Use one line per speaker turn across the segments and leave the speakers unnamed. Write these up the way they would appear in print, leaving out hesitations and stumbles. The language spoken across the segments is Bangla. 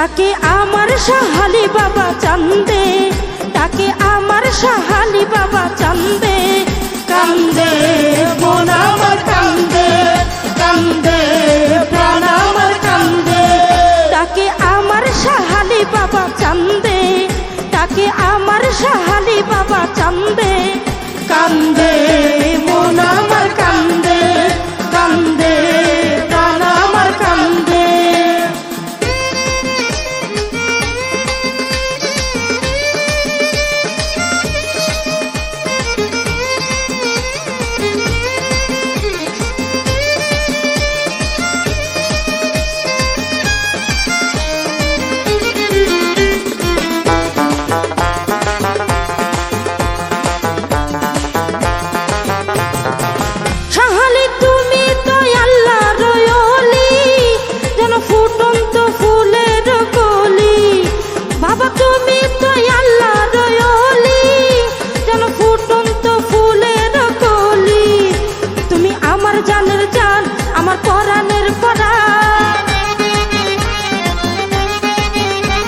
ডাকে আমার সাহালি বাবা চান্দে, ডাকে আমার সাহালি বাবা চান্দে। কান্দে মন আমার কান্দে, কান্দে প্রাণ আমার কান্দে। ডাকে আমার সাহালি বাবা চান্দে, ডাকে আমার সাহালি বাবা চান্দে। কান্দে মন আমার কান্দে, কান্দে প্রাণ আমার কান্দে।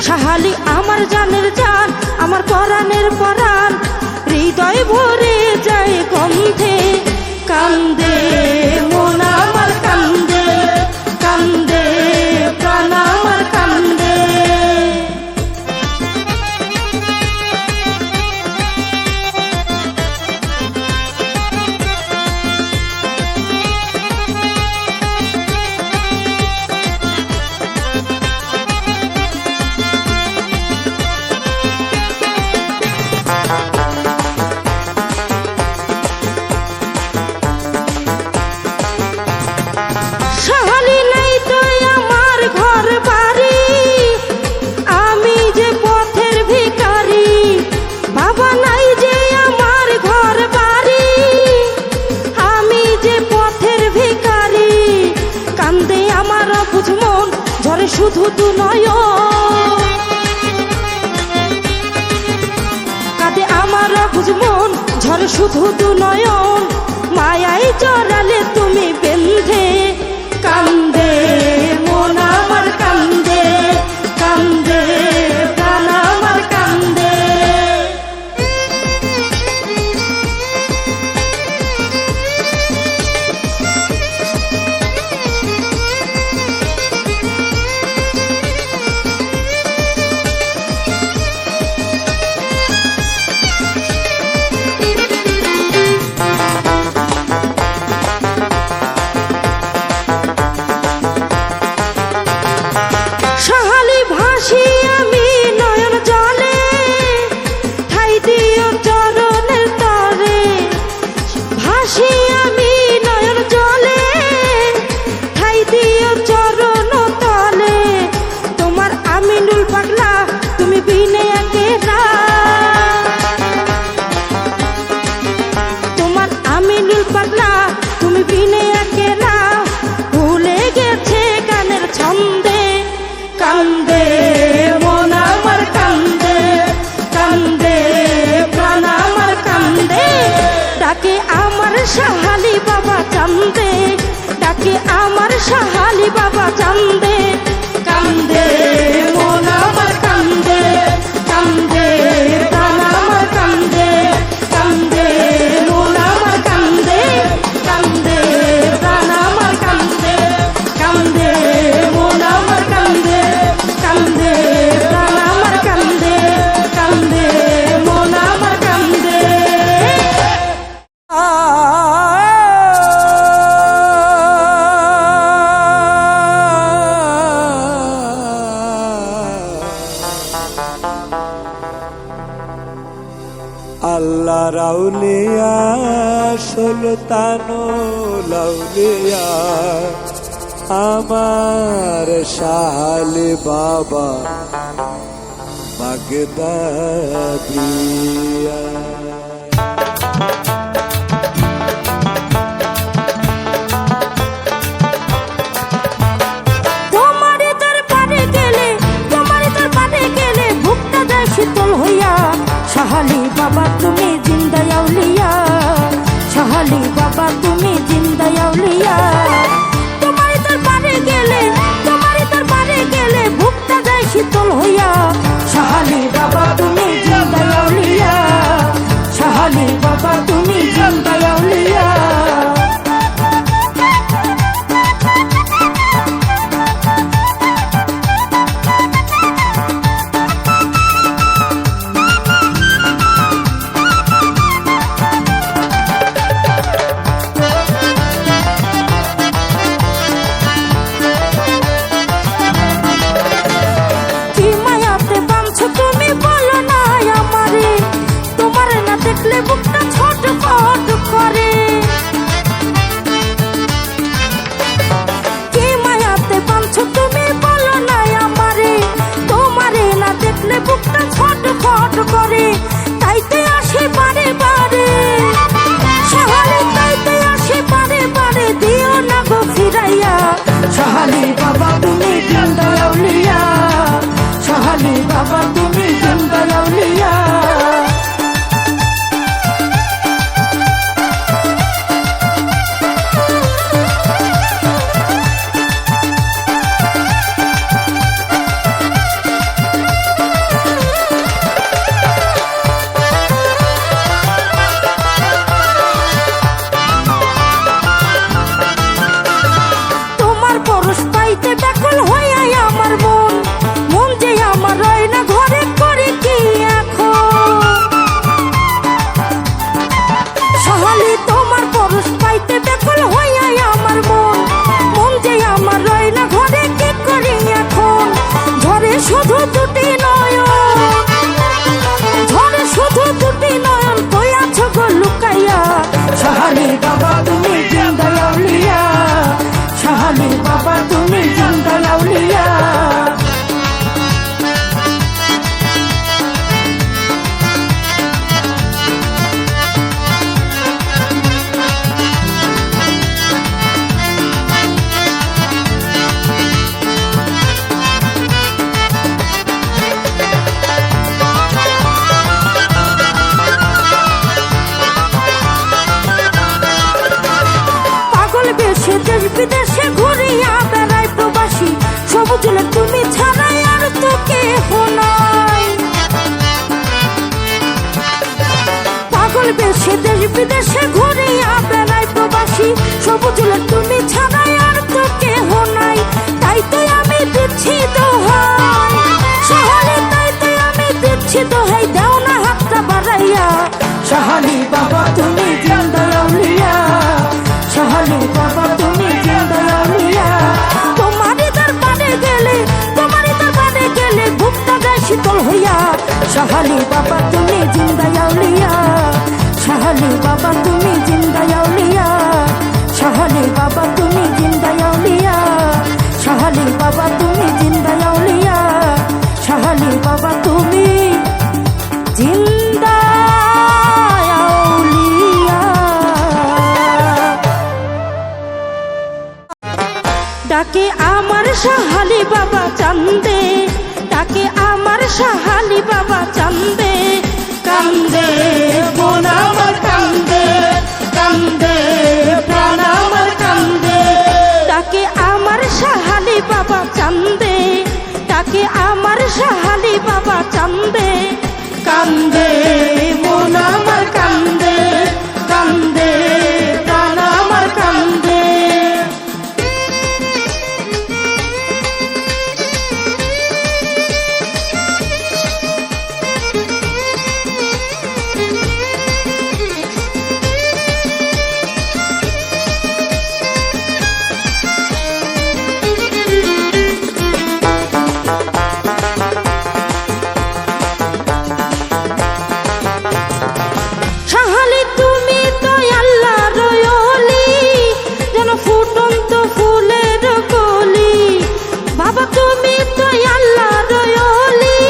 সাহালি আমার জানের জান, আমার পরাণের পরাণ, হৃদয় ভরে যায় গন্ধে। কান্দে মন আমার কান্দে, কান্দে প্রাণ আমার কান্দে। শুধু তু নয়ন কাঁদে আমার বুঝ মন, ঝরে শুধু তু নয়ন, মায়ায় জড়ালে তুমি বেঁধে। কান্দে মন আমার কান্দে, কান্দে প্রাণ আমার কান্দে। কান্দে মন আমার কান্দে, কান্দে প্রাণ আমার কান্দে। ডাকে আমার সাহালি বাবা চান্দে, ডাকে আমার সাহালি বাবা চান্দে। কান্দে মন আমার কান্দে, কান্দে প্রাণ আমার কান্দে, কান্দে মন আমার কান্দে, কান্দে প্রাণ আমার কান্দে, কান্দে মন আমার কান্দে, কান্দে প্রাণ আমার কান্দে, কান্দে মন আমার কান্দে।
আল্লাহ রাউলিয়া সুলতানুল আউলিয়া আমার শালি বাবা বাগদাদিয়া।
শীতল হইয়া সাহালি বাবা তুমি জিন্দা আউলিয়া, সাহালি বাবা তুমি জিন্দা আউলিয়া। তোমার দরবারে গেলে ভুকটা যায় শীতল তাইতে আসে বারে বারে, শাহালি তাইতে আসে বারে বারে, দিও না গো ফিরাইয়া। শাহালি বাবা তুমি জিন্দা আউলিয়া, শাহালি বাবা তুমি জিন্দা আউলিয়া। ব্যাকুল হইয়া আমার মন, মন যে আমার রয় না ঘরে, করে কি এখন। শাহালি তোমার পরশ পাইতে ব্যাকুল হইয়া আমার মন, মন যে আমার রয় না ঘরে, কি করি এখন। ঝরে শুধু দুটি নয়ন, ঝরে শুধু দুটি নয়ন, কই আছো গো লুকাইয়া। শাহালি বাবা তুমি জিন্দা আউলিয়া, শাহালি বাবা তুমি জিন্দা আউলিয়া। পাগল বেশে দেশ বিদেশে ঘুরিয়া বেড়ায় প্রবাসী, সবুজ তুমি ছাড়াই আর তো কেহ নাই। পাগল বেশে দেশ বিদেশে ঘুরিয়া বেড়ায় প্রবাসী, সবুজ তুমি ছাড়াই আর তো কেহ নাই। তাই তো আমি দিচ্ছি দোহাই, শাহালি তাই তো আমি দিচ্ছি দোহাই, দাও না হাতটা বাড়াইয়া। শাহালি বাবা তুমি জিন্দা আউলিয়া, শাহালি বাবা তুমি জিন্দা আউলিয়া। তোমারই দরবারে গেলে, তোমারই দরবারে গেলে, বুকটা যায় শীতল হইয়া। শাহালি বাবা তুমি জিন্দা আউলিয়া, শাহালি বাবা তুমি জিন্দা আউলিয়া, শাহালি বাবা তুমি জিন্দা আউলিয়া, শাহালি বাবা তুমি জিন্দা আউলিয়া, শাহালি বাবা তুমি জিন্দা আউলিয়া। ডাকে আমার শাহালি বাবা চান্দে, ডাকে আমার শাহালি বাবা চান্দে। কান্দে মন আমার কান্দে, কান্দে প্রাণ আমার কান্দে। ডাকে আমার শাহালি বাবা চান্দে, ডাকে আমার শাহালি বাবা চান্দে। কান্দে মন আমার কান্দে, কান্দে প্রাণ আমার কান্দে। শাহালি তুমি তো আল্লাহর ওলি, যেন ফুটন্ত ফুলের কলি। বাবা তুমি তো আল্লাহর ওলি,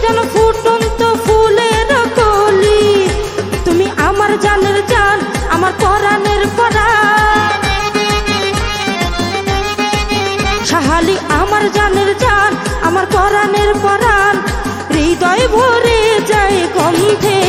যেন ফুটন্ত ফুলের কলি। তুমি আমার জানের জান, আমার পরাণের পরাণ। শাহালি আমার জানের জান, আমার পরাণের পরাণ। হৃদয় ভরে যায় গন্ধে,